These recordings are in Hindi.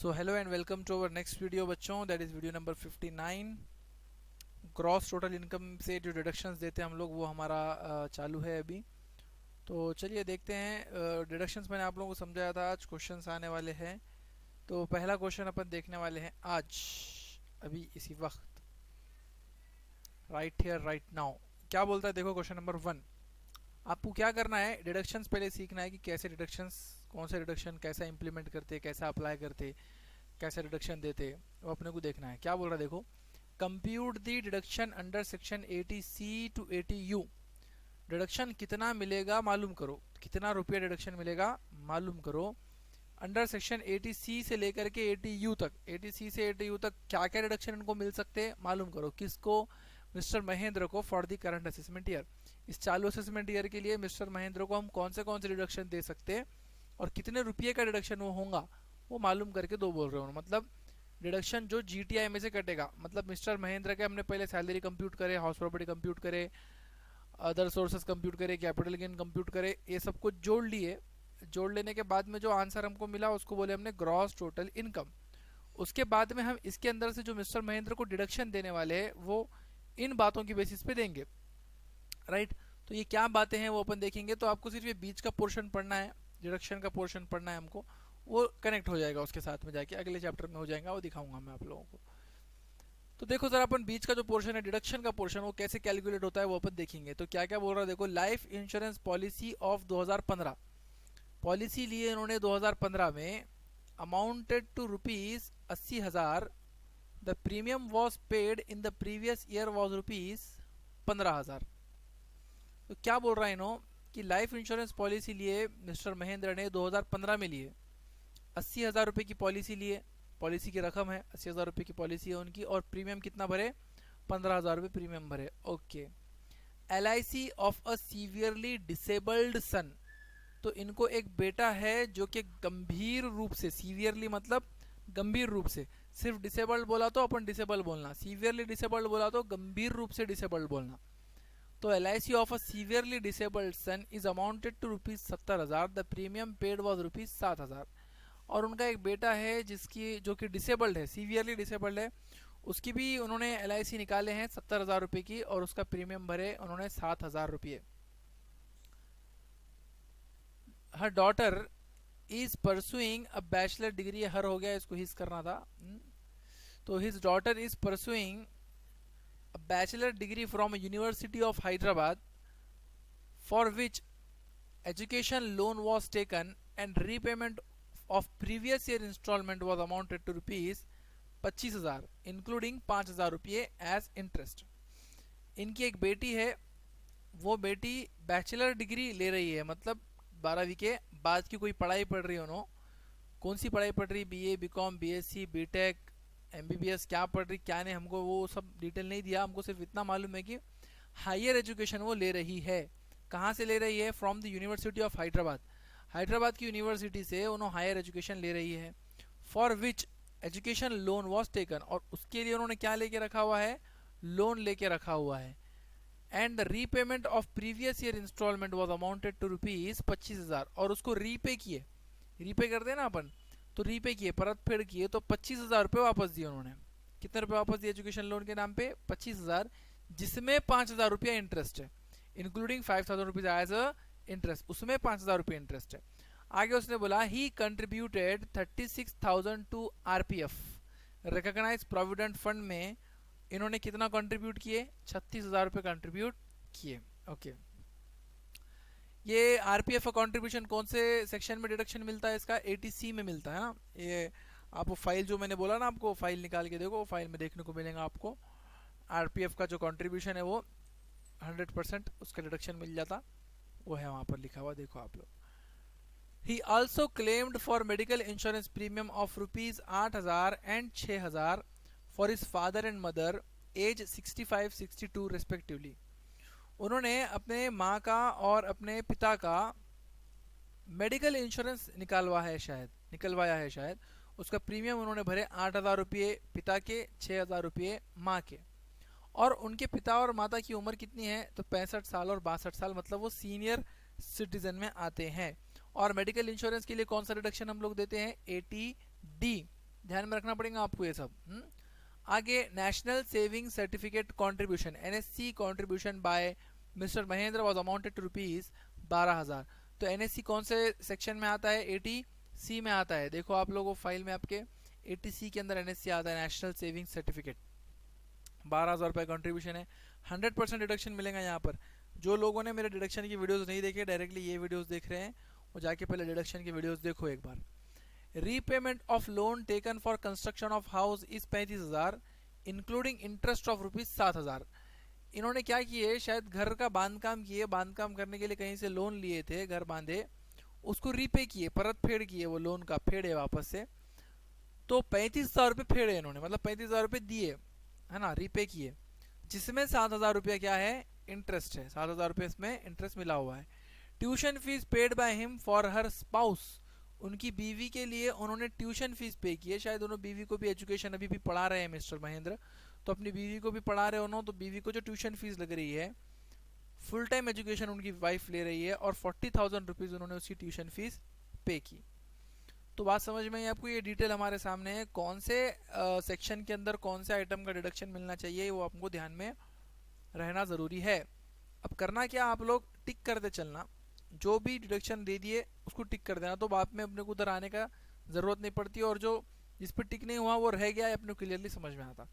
So hello and welcome to our next video बच्चों, that is video number 59। Gross total income से जो डिडक्शंस देते हैं हम लोग वो हमारा चालू है अभी। तो चलिए देखते हैं। डिडक्शंस मैंने आप लोगों को समझाया था, आज क्वेश्चंस आने वाले हैं। तो पहला क्वेश्चन अपन देखने वाले हैं आज, अभी इसी वक्त, राइट हियर राइट नाउ। क्या बोलता है देखो, क्वेश्चन नंबर 1। आपको क्या करना है, डिडक्शंस पहले सीखना है कि कैसे डिडक्शंस, कौन से डिडक्शन कैसा इंप्लीमेंट करते, कैसा अप्लाई करते, कैसे डिडक्शन देते, वो अपने को देखना है। क्या बोल रहा है देखो, compute the deduction under section 80C to 80U। Deduction कितना मिलेगा मालूम करो, कितना रुपया डिडक्शन मिलेगा मालूम करो अंडर सेक्शन 80C से लेकर के 80U तक। 80C से 80U तक क्या क्या डिडक्शन इनको मिल सकते हैं मालूम करो। किसको? मिस्टर महेंद्र को, for the current assessment year. इस चालू असेसमेंट ईयर के लिए मिस्टर महेंद्र को हम कौन से डिडक्शन दे सकते हैं और कितने रुपये का डिडक्शन वो होगा वो मालूम करके दो बोल रहे हो। मतलब डिडक्शन जो जीटीआई में से कटेगा, मतलब मिस्टर महेंद्र के हमने पहले सैलरी कंप्यूट करे, हाउस प्रॉपर्टी कंप्यूट करे, अदर सोर्सेज कंप्यूट करे, कैपिटल गेन कंप्यूट करे, ये सब कुछ जोड़ लिए। जोड़ लेने के बाद में जो आंसर हमको मिला उसको बोले हमने ग्रॉस टोटल इनकम। उसके बाद में हम इसके अंदर से जो मिस्टर महेंद्र को डिडक्शन देने वाले हैं वो इन बातों की बेसिस पे देंगे, राइट। तो ये क्या बातें हैं वो अपन देखेंगे। तो आपको सिर्फ ये बीच का पोर्शन पढ़ना है, डिडक्शन का पोर्शन पढ़ना है हमको, वो कनेक्ट हो जाएगा उसके साथ में, जाके अगले चैप्टर में हो जाएगा, वो दिखाऊंगा मैं आप लोगों को। तो देखो जरा, अपन बीच का जो पोर्शन है, डिडक्शन का पोर्शन, वो कैसे कैलकुलेट होता है वो अपन देखेंगे। तो क्या क्या बोल रहा है देखो, life insurance policy of 2015, policy लिए इन्होंने 2015 में, amounted to rupees 80,000। The premium was paid in the previous year was rupees 15,000। तो क्या बोल रहा है इन्हों कि लाइफ इंश्योरेंस पॉलिसी लिए मिस्टर महेंद्र ने 2015 में लिए, 80,000 रुपये की पॉलिसी लिए, पॉलिसी की रकम है 80,000 रुपये की पॉलिसी है उनकी, और प्रीमियम कितना भरे? 15,000 रुपये प्रीमियम भरे। Okay. LIC of a severely disabled son, तो इनको एक बेटा है जो कि गंभीर रूप से, सीवियरली मतलब गंभीर रूप से, सिर्फ डिसेबल्ड बोला तो अपन डिसेबल बोलना, सीवियरली डिसेबल्ड बोला तो गंभीर रूप से डिसेबल्ड बोलना। तो LIC of a severely disabled son is amounted to rupees 70,000। The premium paid was rupees 7,000। और उनका एक बेटा है जिसकी, जो कि डिसेबल्ड है, सीवियरली डिसेबल्ड है, उसकी भी उन्होंने LIC निकाले हैं 70,000 रुपये की, और उसका प्रीमियम भरे उन्होंने 7,000 रुपये। Her daughter is pursuing a bachelor degree, her हो गया, इसको हिज करना था। तो his daughter is pursuing a bachelor degree from university of Hyderabad, for which education loan was taken and repayment of previous year installment was amounted to rupees 25,000 including 5,000 रुपये एज इंटरेस्ट। इनकी एक बेटी है, वो बेटी बैचलर डिग्री ले रही है, मतलब 12वीं के बाद की कोई पढ़ाई पढ़ रही है उन्होंने। कौन सी पढ़ाई पढ़ रही? BA, BCom, BSc, BTech, MBBS, क्या पढ़ रही क्या नहीं, हमको वो सब डिटेल नहीं दिया। हमको सिर्फ इतना मालूम है कि हायर एजुकेशन वो ले रही है। कहाँ से ले रही है? From the university of Hyderabad, Hyderabad की यूनिवर्सिटी से उन्होंने हायर एजुकेशन ले रही है। For which education loan was taken, और उसके लिए उन्होंने क्या लेके रखा हुआ है? लोन लेके रखा हुआ है। And the repayment of previous year instalment was amounted to rupees 25,000, और उसको रीपे किए, रीपे करते हैं ना अपन, तो रीपे किए, परत फेड़ किए, तो 25,000 रुपये वापस दिए उन्होंने। कितने रुपए वापस दिए एजुकेशन लोन के नाम पे? 25,000, जिसमें 5,000 रुपया इंटरेस्ट है, including 5,000 rupees as a interest, उसमें 5,000 रुपये इंटरेस्ट है। आगे उसने बोला he contributed 36,000 to RPF, recognised provident fund में इन्होंने कितना कंट्रीब्यूट किए? 36,000 रुपये कंट्रीब्यूट किए। ओके। ये RPF का कंट्रीब्यूशन कौन से सेक्शन में डिडक्शन मिलता है इसका? 80C में मिलता है ना। ये आपको फाइल जो मैंने बोला ना, आपको फाइल निकाल के देखो, फाइल में देखने को मिलेगा आपको RPF का जो कंट्रीब्यूशन है वो 100% उसका डिडक्शन मिल जाता, वो है वहाँ पर लिखा हुआ, देखो आप लोग। He also claimed for medical insurance premium of rupees 8,000 and 6,000 for his father and mother age 65-62 respectively. उन्होंने अपने माँ का और अपने पिता का मेडिकल इंश्योरेंस निकलवाया है शायद। उसका प्रीमियम उन्होंने भरे 8,000 रुपये पिता के, 6,000 रुपये माँ के। और उनके पिता और माता की उम्र कितनी है? तो 65 साल और 62 साल, मतलब वो सीनियर सिटीजन में आते हैं। और मेडिकल इंश्योरेंस के लिए कौन सा रिडक्शन हम लोग देते हैं? 80D। ध्यान में रखना पड़ेगा आपको ये सब। आगे national saving certificate contribution NSC contribution by mister Mahendra was amounted to rupees 12,000। तो एनएससी कौन से सेक्शन में आता है? 80C में आता है। देखो आप लोगों फाइल में आपके 80C के अंदर एनएससी आता है, नेशनल सेविंग सर्टिफिकेट। 12,000 रुपये कॉन्ट्रीब्यूशन है। 100% डिडक्शन मिलेगा यहाँ पर। जो लोगों ने मेरे डिडक्शन की वीडियोस नहीं देखे, डायरेक्टली ये वीडियोस देख रहे हैं, वो जाके पहले डिडक्शन की वीडियोस देखो एक बार। Repayment of loan taken for construction of house is 35,000 including interest of rupees 7,000। इन्होंने क्या किए, शायद घर का बांधकाम किए, बांधकाम करने के लिए कहीं से लोन लिए थे, घर बांधे, उसको रीपे किए, परत फेड़ किए, वो लोन का फेड़े वापस से। तो 35,000 रुपये फेड़े इन्होंने, मतलब 35,000 रुपये दिए, है ना, रीपे किए, जिसमें 7,000 रुपया क्या है? इंटरेस्ट है। 7,000 रुपये इसमें इंटरेस्ट मिला हुआ है। Tuition fees paid by him for her spouse, उनकी बीवी के लिए उन्होंने ट्यूशन फीस पे की है। शायद दोनों बीवी को भी एजुकेशन अभी भी पढ़ा रहे हैं मिस्टर महेंद्र, तो अपनी बीवी को भी पढ़ा रहे हो, तो बीवी को जो ट्यूशन फीस लग रही है, फुल टाइम एजुकेशन उनकी वाइफ ले रही है, और 40,000 रुपीज़ उन्होंने उसकी ट्यूशन फीस पे की। तो बात समझ में आई आपको? ये डिटेल हमारे सामने है, कौन से सेक्शन के अंदर कौन से आइटम का डिडक्शन मिलना चाहिए, वो आपको ध्यान में रहना ज़रूरी है। अब करना क्या, आप लोग टिक करते चलना, जो भी डिडक्शन दे दिए उसको टिक कर देना, तो बाद में अपने को उधर आने का ज़रूरत नहीं पड़ती, और जो जिस पर टिक नहीं हुआ वो रह गया है, अपने क्लियरली समझ में आता।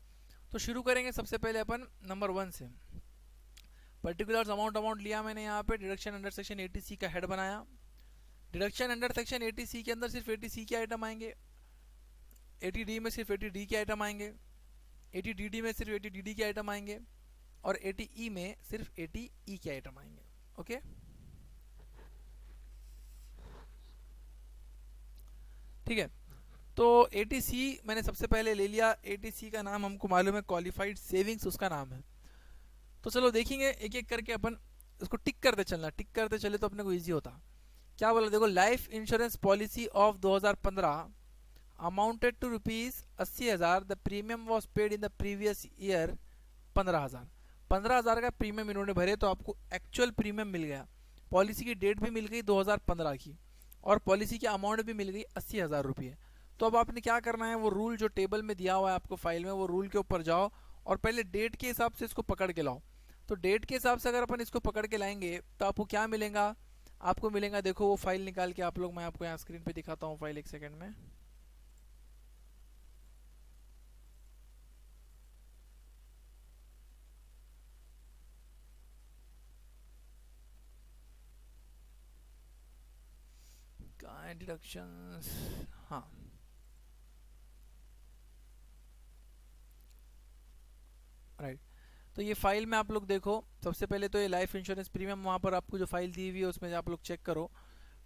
तो शुरू करेंगे सबसे पहले अपन नंबर 1 से। पर्टिकुलर्स अमाउंट लिया मैंने यहाँ पे, डिडक्शन अंडर सेक्शन 80C का हेड बनाया। डिडक्शन अंडर सेक्शन 80C के अंदर सिर्फ 80C के आइटम आएंगे, 80D में सिर्फ 80D के आइटम आएंगे, 80DD में सिर्फ 80DD के आइटम आएंगे, और 80E में सिर्फ 80E के आइटम आएंगे। ओके, ठीक है। तो 80C मैंने सबसे पहले ले लिया। 80C का नाम हमको मालूम है, क्वालिफाइड सेविंग्स उसका नाम है। तो चलो देखेंगे एक एक करके, अपन इसको टिक करते चलना, टिक करते चले तो अपने को ईजी होता। क्या बोला, देखो, life insurance policy of 2015 amounted to rupees 80,000, the premium was paid in the previous year 15,000। 15,000 का प्रीमियम इन्होंने भरे, तो आपको एक्चुअल प्रीमियम मिल गया। पॉलिसी की डेट भी मिल गई 2015 की, और पॉलिसी की अमाउंट भी मिल गई 80,000 रुपये। तो अब आपने क्या करना है, वो रूल जो टेबल में दिया हुआ है आपको फाइल में, वो रूल के ऊपर जाओ और पहले डेट के हिसाब से इसको पकड़ के लाओ। तो डेट के हिसाब से अगर अपन इसको पकड़ के लाएंगे तो आपको क्या मिलेगा, आपको मिलेगा, देखो वो फाइल निकाल के आप लोग, मैं आपको यहाँ स्क्रीन पे दिखाता हूँ फाइल, एक सेकंड में। डिडक्शंस, हाँ, राइट। तो ये फाइल में आप लोग देखो, सबसे पहले तो ये लाइफ इंश्योरेंस प्रीमियम, वहाँ पर आपको जो फाइल दी हुई है उसमें आप लोग चेक करो।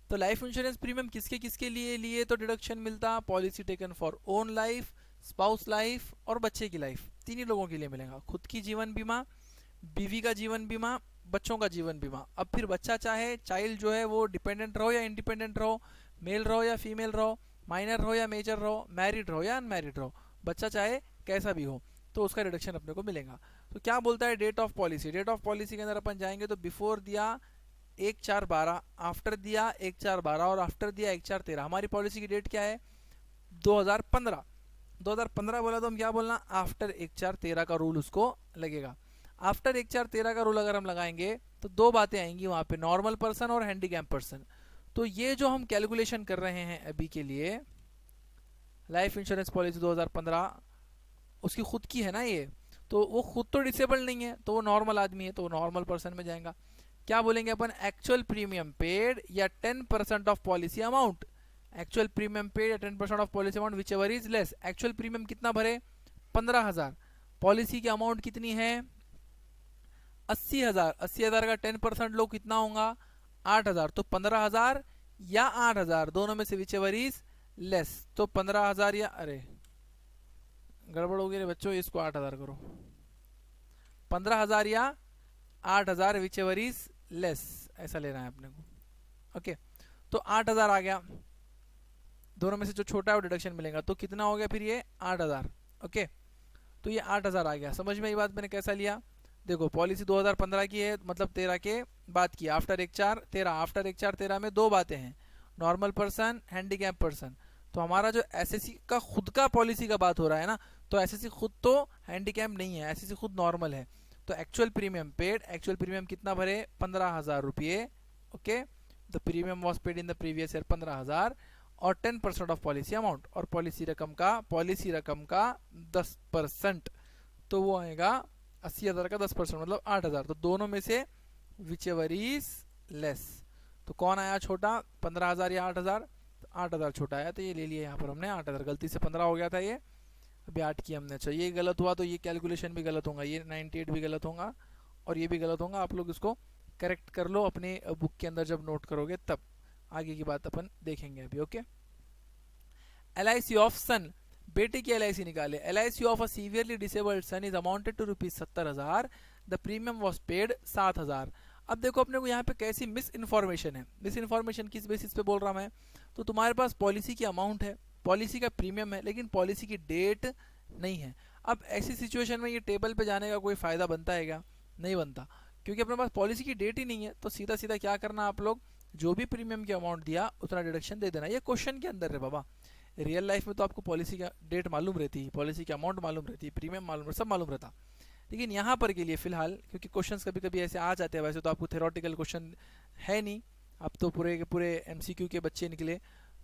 तो लाइफ इंश्योरेंस प्रीमियम किसके किसके लिए तो डिडक्शन मिलता, policy taken for own life, spouse life और बच्चे की लाइफ, तीन ही लोगों के लिए मिलेगा। खुद की जीवन बीमा, बीवी का जीवन बीमा, बच्चों का जीवन बीमा। अब फिर बच्चा चाहे, चाइल्ड जो है वो डिपेंडेंट रहो या इंडिपेंडेंट रहो, मेल रहो या फीमेल रहो, माइनर रहो या मेजर रहो, मैरिड रहो या अनमैरिड रहो, बच्चा चाहे कैसा भी हो, तो उसका रिडक्शन अपने को मिलेगा। तो क्या बोलता है date of policy, date of policy के अंदर अपन जाएंगे तो बिफोर दिया 1/4/12, आफ्टर दिया 1/4/12 और आफ्टर दिया 1/4/13। हमारी पॉलिसी की डेट क्या है, 2015। 2015 बोला तो हम क्या बोलना, आफ्टर 1/4/13 का रूल उसको लगेगा। आफ्टर 1/4/13 का रूल अगर हम लगाएंगे तो दो बातें आएंगी वहाँ पे, नॉर्मल पर्सन और हैंडीकैप पर्सन। तो ये जो हम कैलकुलेशन कर रहे हैं अभी के लिए, लाइफ इंश्योरेंस पॉलिसी 2015 उसकी खुद की है ना ये, तो वो खुद तो डिसेबल नहीं है, तो वो नॉर्मल आदमी है, तो वो नॉर्मल पर्सन में जाएगा। क्या बोलेंगे अपन, एक्चुअल प्रीमियम पेड या 10% of policy amount. Actual premium paid या 10% of policy amount which ever is less. Actual premium कितना भरे, 15,000, पॉलिसी की अमाउंट कितनी है 80,000। 80,000 का 10% लोग कितना होगा 8,000, तो 15,000 या 8,000 दोनों में से विच एवर इज लेस। तो 15,000 या, अरे गड़बड़ हो गई रे बच्चों, इसको 8,000 करो, 15,000 या 8,000 विच एवर इज लेस, ऐसा लेना है अपने को। ओके, तो 8,000 आ गया, दोनों में से जो छोटा है वो डिडक्शन मिलेगा, तो कितना हो गया फिर ये 8,000। ओके, तो ये 8,000 आ गया। समझ में ये बात मैंने कैसा लिया, देखो पॉलिसी 2015 की है, मतलब 13 के बाद की, आफ्टर 1/4/13। आफ्टर 1/4/13 में दो बातें हैं, नॉर्मल पर्सन, हैंडीकैप पर्सन। तो हमारा जो एसएससी का खुद का पॉलिसी का बात हो रहा है ना, तो एसएससी खुद तो हैंडीकैप नहीं है, एसएससी खुद नॉर्मल है। तो actual premium paid, actual premium कितना भरे, 15,000 रुपये। Okay, the premium was paid in the previous year 15,000 और 10% ऑफ पॉलिसी अमाउंट, और पॉलिसी रकम का 10%, तो वो आएगा 80,000 का 10%, मतलब 8,000। तो दोनों में से विच एवर इज लेस, तो कौन आया छोटा, 15,000 या 8,000, 8,000 छोटा आया, तो ये ले लिया यहाँ पर हमने 8,000, गलती से 15 हो गया था ये, अभी 8 किया हमने। अच्छा ये गलत हुआ तो ये कैलकुलेशन भी गलत होगा, ये 98 भी गलत होगा और ये भी गलत होगा। आप लोग इसको करेक्ट कर लो अपने बुक के अंदर, जब नोट करोगे तब आगे की बात अपन देखेंगे अभी। ओके, LIC ऑफ सन, बेटे की LIC निकाले। LIC of a severely disabled son is amounted to ₹70,000, the premium was paid 7,000। अब देखो अपने को यहाँ पे कैसी मिस इन्फॉर्मेशन है, मिस इन्फॉर्मेशन किस बेसिस पे बोल रहा मैं, तो तुम्हारे पास पॉलिसी की अमाउंट है, पॉलिसी का प्रीमियम है, लेकिन पॉलिसी की डेट नहीं है। अब ऐसी सिचुएशन में ये टेबल पे जाने का कोई फ़ायदा बनता है क्या, नहीं बनता, क्योंकि अपने पास पॉलिसी की डेट ही नहीं है। तो सीधा सीधा क्या करना, आप लोग जो भी प्रीमियम की अमाउंट दिया उतना डिडक्शन दे देना। ये क्वेश्चन के अंदर है बाबा, रियल लाइफ में तो आपको पॉलिसी का डेट मालूम रहती है, पॉलिसी की अमाउंट मालूम रहती है, प्रीमियम मालूम, सब मालूम रहता, लेकिन यहाँ पर के लिए फिलहाल, क्योंकि क्वेश्चंस कभी कभी ऐसे आ जाते हैं, वैसे तो आपको थ्योरेटिकल क्वेश्चन है नहीं, आप तो पूरे के पूरे MCQ के बच्चे निकले,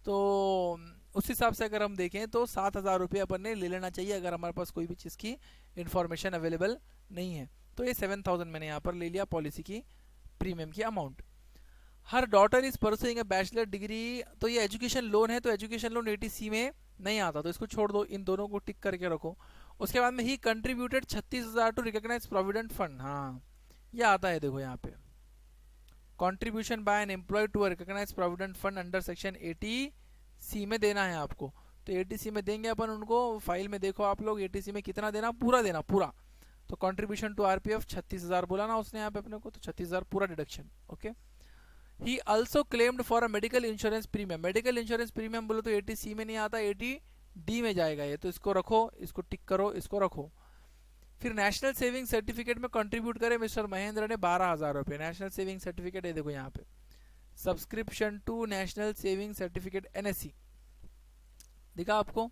तो उस हिसाब से अगर हम देखें तो 7,000 रुपये अपन ने ले लेना चाहिए अगर हमारे पास कोई भी चीज़ की इन्फॉर्मेशन अवेलेबल नहीं है। तो ये 7,000 मैंने यहाँ पर ले लिया पॉलिसी की प्रीमियम की amount. Her daughter is pursuing A bachelor degree, तो ये एजुकेशन लोन है, तो एजुकेशन लोन 80C में नहीं आता, तो इसको छोड़ दो, इन दोनों को टिक करके रखो। उसके बाद में he contributed 36,000 to recognised provident fund, हाँ ये आता है, देखो यहाँ पे contribution by an employee to recognised provident fund under section 80C में देना है आपको। तो 80C में देंगे अपन उनको, फाइल में देखो आप लोग 80C में कितना देना, पूरा देना पूरा। तो कंट्रीब्यूशन टू RPF 36,000 बोला ना उसने यहाँ पे अपने को, तो 36,000 पूरा deduction. Okay, he also claimed for a medical insurance premium, medical insurance premium बोलो तो 80C में नहीं आता, 80D में जाएगा ये, तो इसको रखो, इसको टिक करो, इसको रखो। फिर नेशनल सेविंग सर्टिफिकेट में कंट्रीब्यूट करे मिस्टर महेंद्र ने 12,000 रुपये, नेशनल सेविंग सर्टिफिकेट है, देखो यहाँ पे subscription to national saving certificate NSC दिखा आपको।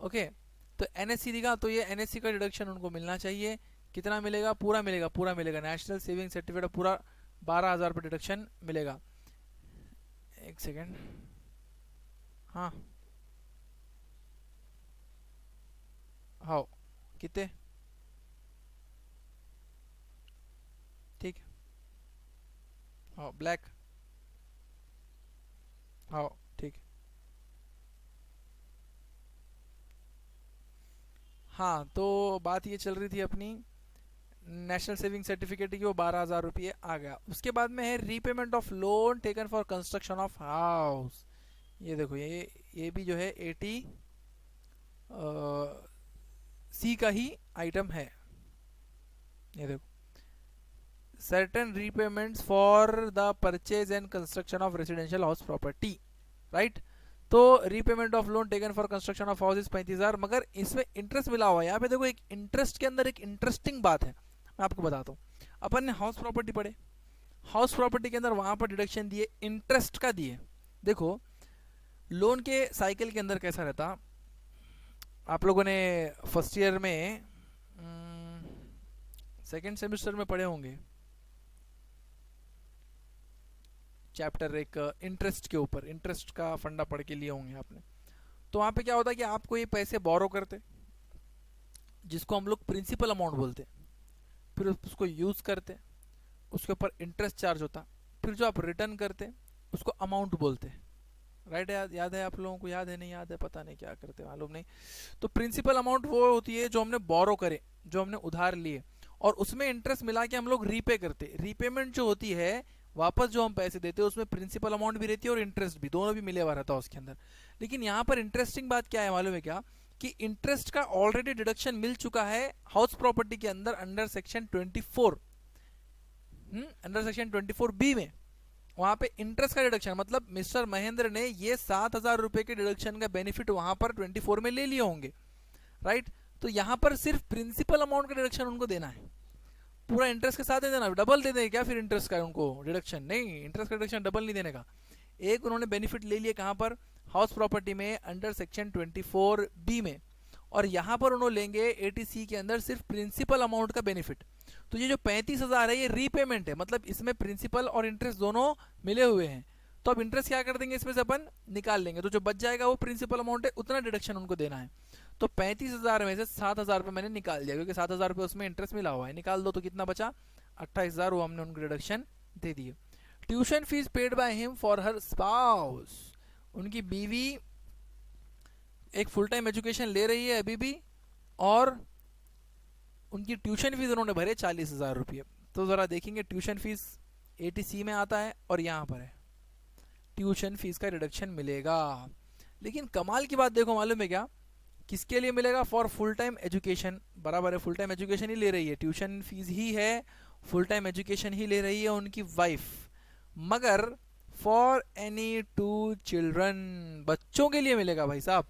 ओके, तो NSC दिखा, तो ये NSC का डिडक्शन उनको मिलना चाहिए, कितना मिलेगा, पूरा मिलेगा, पूरा मिलेगा, नेशनल सेविंग सर्टिफिकेट पूरा 12,000 रुपये डिडक्शन मिलेगा। एक सेकेंड, हाँ हाँ कितने, ठीक, हाँ ब्लैक, हाँ ठीक, हाँ तो बात ये चल रही थी अपनी नेशनल सेविंग सर्टिफिकेट की, वो 12,000 रुपये आ गया। उसके बाद में है repayment of loan taken for construction of house, ये देखो ये भी जो है 80C का ही आइटम है, ये देखो certain repayments for the purchase and construction of residential house property, right. तो repayment of loan taken for construction of house 35,000, मगर इसमें इंटरेस्ट मिला हुआ है। यहाँ पे देखो एक इंटरेस्ट के अंदर एक इंटरेस्टिंग बात है, मैं आपको बताता हूँ। अपन ने हाउस प्रॉपर्टी पढ़े, हाउस प्रॉपर्टी के अंदर वहाँ पर डिडक्शन दिए, इंटरेस्ट का दिए। देखो लोन के साइकिल के अंदर कैसा रहता, आप लोगों ने फर्स्ट ईयर में सेकेंड सेमेस्टर में पढ़े होंगे चैप्टर एक इंटरेस्ट के ऊपर, इंटरेस्ट का फंडा पढ़ के लिए होंगे आपने। तो वहाँ पे क्या होता है कि आपको ये पैसे बोरो करते, जिसको हम लोग प्रिंसिपल अमाउंट बोलते, फिर उसको यूज़ करते, उसके ऊपर इंटरेस्ट चार्ज होता, फिर जो आप रिटर्न करते उसको अमाउंट बोलते, राइट। याद है आप लोगों को, याद है नहीं याद है पता नहीं, क्या करते मालूम नहीं। तो प्रिंसिपल अमाउंट वो होती है जो हमने बोरो करे, जो हमने उधार लिए, और उसमें इंटरेस्ट मिला के हम लोग रीपे करते। रीपेमेंट जो होती है, वापस जो हम पैसे देते हैं, उसमें प्रिंसिपल अमाउंट भी रहती है और इंटरेस्ट भी, दोनों भी मिले हुआ रहता है उसके अंदर। लेकिन यहाँ पर इंटरेस्टिंग बात क्या है मालूम है क्या, कि इंटरेस्ट का ऑलरेडी डिडक्शन मिल चुका है हाउस प्रॉपर्टी के अंदर under section 24, under section 24B में। वहां पे इंटरेस्ट का डिडक्शन मतलब मिस्टर महेंद्र ने ये 7,000 रुपए के डिडक्शन का बेनिफिट वहां पर 24 में ले लिए होंगे, राइट। तो यहाँ पर सिर्फ प्रिंसिपल अमाउंट का डिडक्शन उनको देना है, पूरा इंटरेस्ट के साथ दे देना, डबल दे देंगे क्या फिर इंटरेस्ट का उनको डिडक्शन, नहीं, इंटरेस्ट का डिडक्शन डबल नहीं देने का, एक उन्होंने बेनिफिट ले लिया कहाँ पर, हाउस प्रॉपर्टी में अंडर सेक्शन 24B में, और यहाँ पर उन्होंने लेंगे 80C के अंदर सिर्फ प्रिंसिपल अमाउंट का बेनिफिट। तो ये जो 35,000 है ये रीपेमेंट है, मतलब इसमें प्रिंसिपल और इंटरेस्ट दोनों मिले हुए हैं। तो अब इंटरेस्ट क्या कर देंगे, इसमें से अपन निकाल लेंगे, तो जो बच जाएगा वो प्रिंसिपल अमाउंट है, उतना डिडक्शन उनको देना है। तो 35,000 में से 7,000 रुपये मैंने निकाल दिया, क्योंकि 7,000 रुपये उसमें इंटरेस्ट मिला हुआ है, निकाल दो तो कितना बचा 28,000, वो हमने उनको डिडक्शन दे दिए। Tuition fees paid by him for her spouse, उनकी बीवी एक फुल टाइम एजुकेशन ले रही है अभी भी, और उनकी ट्यूशन फीस उन्होंने भरे 40,000 रुपये। तो ज़रा देखेंगे ट्यूशन फीस 80C में आता है और यहाँ पर है, ट्यूशन फीस का रिडक्शन मिलेगा। लेकिन कमाल की बात देखो, मालूम है क्या, किसके लिए मिलेगा, फॉर फुल टाइम एजुकेशन, बराबर है, फुल टाइम एजुकेशन ही ले रही है, ट्यूशन फीस ही है, फुल टाइम एजुकेशन ही ले रही है उनकी वाइफ, मगर फॉर एनी 2 चिल्ड्रन, बच्चों के लिए मिलेगा भाई साहब,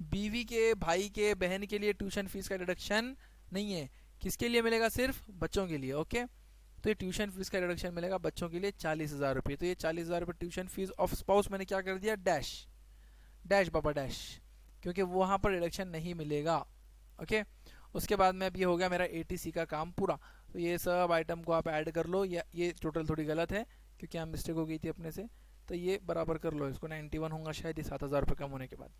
बीवी के, भाई के, बहन के लिए ट्यूशन फीस का रिडक्शन नहीं है, किसके लिए मिलेगा, सिर्फ बच्चों के लिए। ओके, तो ये ट्यूशन फीस का रिडक्शन मिलेगा बच्चों के लिए 40,000 रुपये। तो ये 40,000 रुपये ट्यूशन फीस ऑफ स्पाउस मैंने क्या कर दिया, डैश डैश बाबा डैश, क्योंकि वहाँ पर रिडक्शन नहीं मिलेगा। ओके, उसके बाद में अब ये हो गया मेरा 80C का काम पूरा। तो ये सब आइटम को आप ऐड कर लो, या ये टोटल थोड़ी गलत है क्योंकि यहाँ मिस्टेक हो गई थी अपने से, तो ये बराबर कर लो, इसको 91 होगा शायद, ये 7,000 रुपये कम होने के बाद।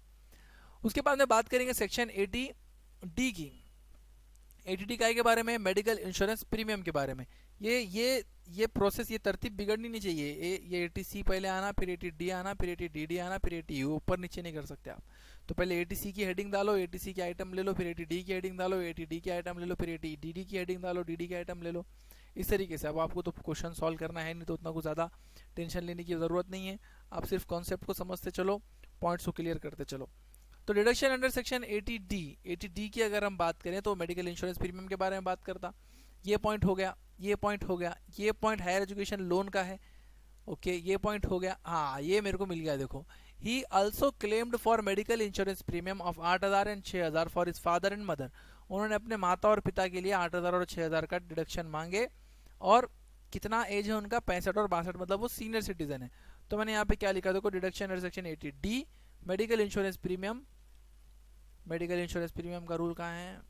उसके बाद में बात करेंगे सेक्शन 80D की, 80D का के बारे में, मेडिकल इंश्योरेंस प्रीमियम के बारे में। ये प्रोसेस, ये तरतीब बिगड़नी नहीं चाहिए, ये 80C पहले आना, फिर 80D आना, फिर 80DD आना, फिर 80U, ऊपर नीचे नहीं कर सकते आप। तो पहले 80C की हेडिंग डालो, 80C के आइटम ले लो, फिर 80D की हेडिंग डालो, 80D के आइटम ले लो, फिर 80DD की हेडिंग डालो, DD के आइटम ले लो। इस तरीके से अब आपको तो क्वेश्चन सॉल्व करना है नहीं, तो उतना कुछ ज़्यादा टेंशन लेने की ज़रूरत नहीं है, आप सिर्फ कॉन्सेप्ट को समझते चलो, पॉइंट्स को क्लियर करते चलो। तो डिडक्शन अंडर सेक्शन 80D की अगर हम बात करें तो मेडिकल इंश्योरेंस प्रीमियम के बारे में बात करता, ये पॉइंट हो गया, ये पॉइंट हो गया, ये पॉइंट हायर एजुकेशन लोन का है। ओके, ये पॉइंट हो गया, हाँ ये मेरे को मिल गया, देखो, ही also claimed for medical insurance premium of 8,000 and 6,000 for his father and mother, उन्होंने अपने माता और पिता के लिए 8,000 और 6,000 का डिडक्शन मांगे, और कितना एज है उनका, 65 और 62, मतलब वो सीनियर सिटीजन है। तो मैंने यहाँ पे क्या लिखा, देखो, deduction under section 80D, medical insurance premium, medical insurance premium का रूल कहाँ है,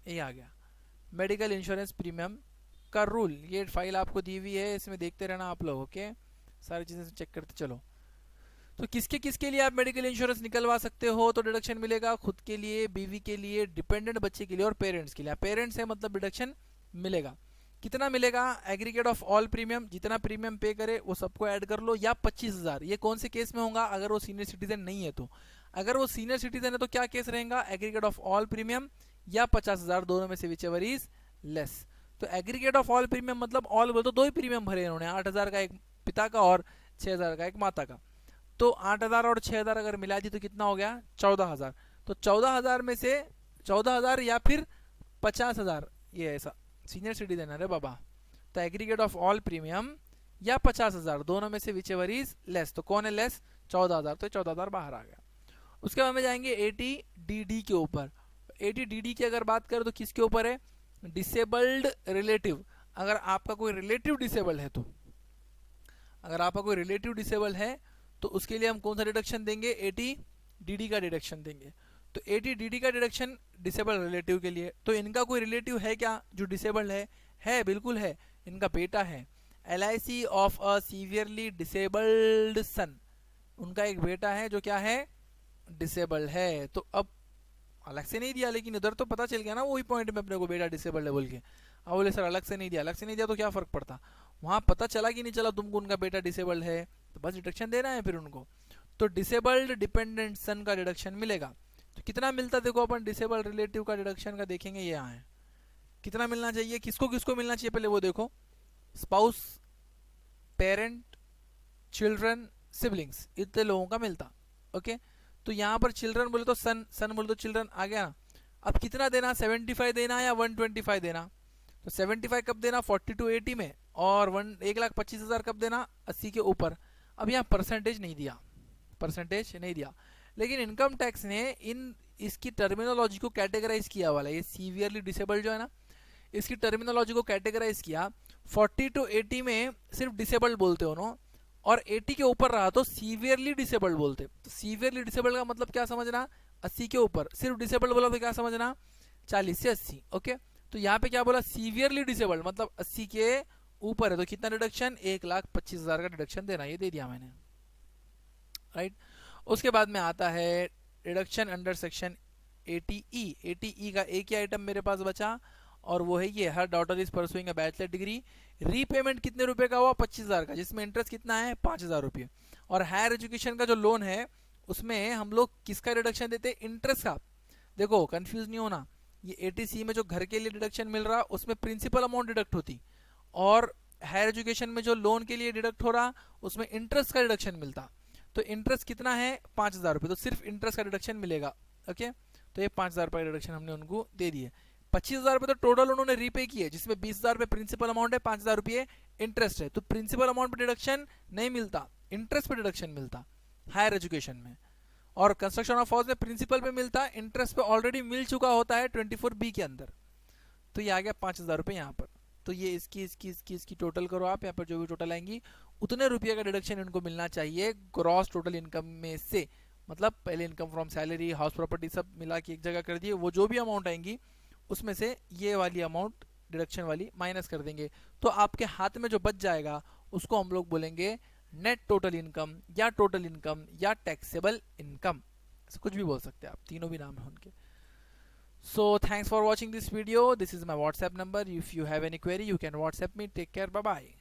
ये आ गया, मेडिकल इंश्योरेंस प्रीमियम का रूल, ये फाइल आपको दी हुई है, इसमें देखते रहना आप लोग। ओके, सारी चीज़ें चेक करते चलो। तो किसके किसके लिए आप मेडिकल इंश्योरेंस निकलवा सकते हो, तो डिडक्शन मिलेगा खुद के लिए, बीवी के लिए, डिपेंडेंट बच्चे के लिए, और पेरेंट्स के लिए। पेरेंट्स है मतलब डिडक्शन मिलेगा, कितना मिलेगा, एग्रीगेट ऑफ ऑल प्रीमियम, जितना प्रीमियम पे करे वो सबको ऐड कर लो, या 25,000। ये कौन से केस में होगा, अगर वो सीनियर सिटीजन नहीं है तो, अगर वो सीनियर सिटीजन है तो क्या केस रहेगा, एग्रीगेट ऑफ ऑल प्रीमियम या 50,000, दोनों में से विच एवर इज लेस। तो एग्रीगेट ऑफ ऑल प्रीमियम मतलब ऑल बोल तो 2 ही प्रीमियम भरे इन्होंने, 8,000 का एक पिता का और 6,000 का एक माता का। तो 8,000 और 6,000 अगर मिला दी तो कितना हो गया, 14,000। तो 14,000 में से 14,000 या फिर 50,000, ये ऐसा सीनियर सिटीजन है रे बाबा, तो एग्रीगेट ऑफ ऑल प्रीमियम या 50,000, दोनों में से विच एवर इज लेस। तो कौन है लेस, 14,000, तो 14,000 बाहर आ गया। उसके बाद में जाएंगे 80DD के ऊपर। 80DD की अगर बात करें तो किसके ऊपर है, डिसेबल्ड रिलेटिव, अगर आपका कोई रिलेटिव डिसेबल है तो, अगर आपका कोई रिलेटिव डिसेबल है तो उसके लिए हम कौन सा डिडक्शन देंगे, 80DD का डिडक्शन देंगे। तो 80DD का डिडक्शन डिसेबल रिलेटिव के लिए। तो इनका कोई रिलेटिव है क्या जो डिसेबल है बिल्कुल है, इनका बेटा है, LIC of a severely disabled son, उनका एक बेटा है जो क्या है, डिसेबल है। तो अब अलग से नहीं दिया, लेकिन इधर तो पता चल गया ना, वही पॉइंट में अपने को बेटा डिसेबल्ड है बोल के। अब बोले सर अलग से नहीं दिया, अलग से नहीं दिया तो क्या फर्क पड़ता, वहां पता चला कि नहीं चला तुमको उनका बेटा डिसेबल्ड है, तो बस डिडक्शन देना है फिर उनको। तो डिसेबल्ड डिपेंडेंट सन का डिडक्शन मिलेगा। तो कितना मिलता, देखो अपन डिसेबल्ड रिलेटिव का डिडक्शन का देखेंगे, ये यहाँ है, कितना मिलना चाहिए, किसको किसको मिलना चाहिए पहले वो देखो, स्पाउस, पेरेंट, चिल्ड्रन, सिबलिंग्स, इतने लोगों का मिलता। ओके, तो यहाँ पर चिल्ड्रन बोले तो सन बोले तो चिल्ड्रन आ गया ना। अब कितना देना, 75 देना या 125 देना, तो 75 कब देना, 40 to 80 में, और 1,25,000 कब देना, 80 के ऊपर। अब यहाँ परसेंटेज नहीं दिया, परसेंटेज नहीं दिया, लेकिन इनकम टैक्स ने इसकी टर्मिनोलॉजी को कैटेगराइज किया वाला, ये सीवियरली डिसेबल्ड जो है ना, इसकी टर्मिनोलॉजी को कैटेगराइज किया। 40 to 80 में सिर्फ डिसेबल्ड बोलते हो नो, और 80 के ऊपर रहा तो सीवियरली डिसेबल्ड बोलते। तो सीवियरली डिसेबल्ड का मतलब क्या समझना, 80 के ऊपर। सिर्फ डिसेबल्ड बोला तो क्या समझना, 40 से 80। ओके, तो यहाँ पे क्या बोला, सीवियरली डिसेबल्ड मतलब 80 के ऊपर है तो कितना डिडक्शन, 1,25,000 का डिडक्शन देना, ये दे दिया मैंने, राइट। उसके बाद में आता है deduction under section 80E। 80E का एक ही आइटम मेरे पास बचा और वो है ये, her daughter is pursuing a bachelor degree. Repayment कितने रुपए का हुआ, 25,000 का, जिसमें इंटरेस्ट कितना है, 5,000 रुपये। और हायर एजुकेशन का जो लोन है उसमें हम लोग किसका डिडक्शन देते हैं, इंटरेस्ट का। देखो कंफ्यूज नहीं होना, ये 80C में जो घर के लिए डिडक्शन मिल रहा उसमें प्रिंसिपल अमाउंट डिडक्ट होती, और हायर एजुकेशन में जो लोन के लिए डिडक्ट हो रहा उसमें इंटरेस्ट का डिडक्शन मिलता। तो इंटरेस्ट कितना है, 5,000 रुपये, तो सिर्फ इंटरेस्ट का डिडक्शन मिलेगा। ओके, तो ये 5,000 रुपये का डिडक्शन हमने उनको दे दिए। 25,000 रुपये तो टोटल उन्होंने रीपे किए, जिसमें 20,000 रुपये प्रिंसिपल अमाउंट है, 5,000 रुपये इंटरेस्ट है। तो प्रिंसिपल अमाउंट पर डिडक्शन नहीं मिलता, इंटरेस्ट पे डिडक्शन मिलता हायर एजुकेशन में। और कंस्ट्रक्शन ऑफ हाउस में प्रिंसिपल पे मिलता, इंटरेस्ट पे ऑलरेडी मिल चुका होता है 24B के अंदर। तो ये आ गया 5,000 रुपये यहाँ पर। तो ये इसकी टोटल करो आप, यहाँ पर जो भी टोटल आएंगी उतने रुपये का डिडक्शन इनको मिलना चाहिए ग्रॉस टोटल इनकम में से। मतलब पहले income from salary, house property सब मिला के एक जगह कर दिए, वो जो भी अमाउंट आएंगी उसमें से ये वाली अमाउंट डिडक्शन वाली माइनस कर देंगे। तो आपके हाथ में जो बच जाएगा उसको हम लोग बोलेंगे नेट टोटल इनकम या टोटल इनकम या टैक्सेबल इनकम, कुछ भी बोल सकते हैं आप, तीनों भी नाम है उनके। So thanks for watching this video. This is my WhatsApp number. If you have any query, you can WhatsApp me. Take care. Bye bye.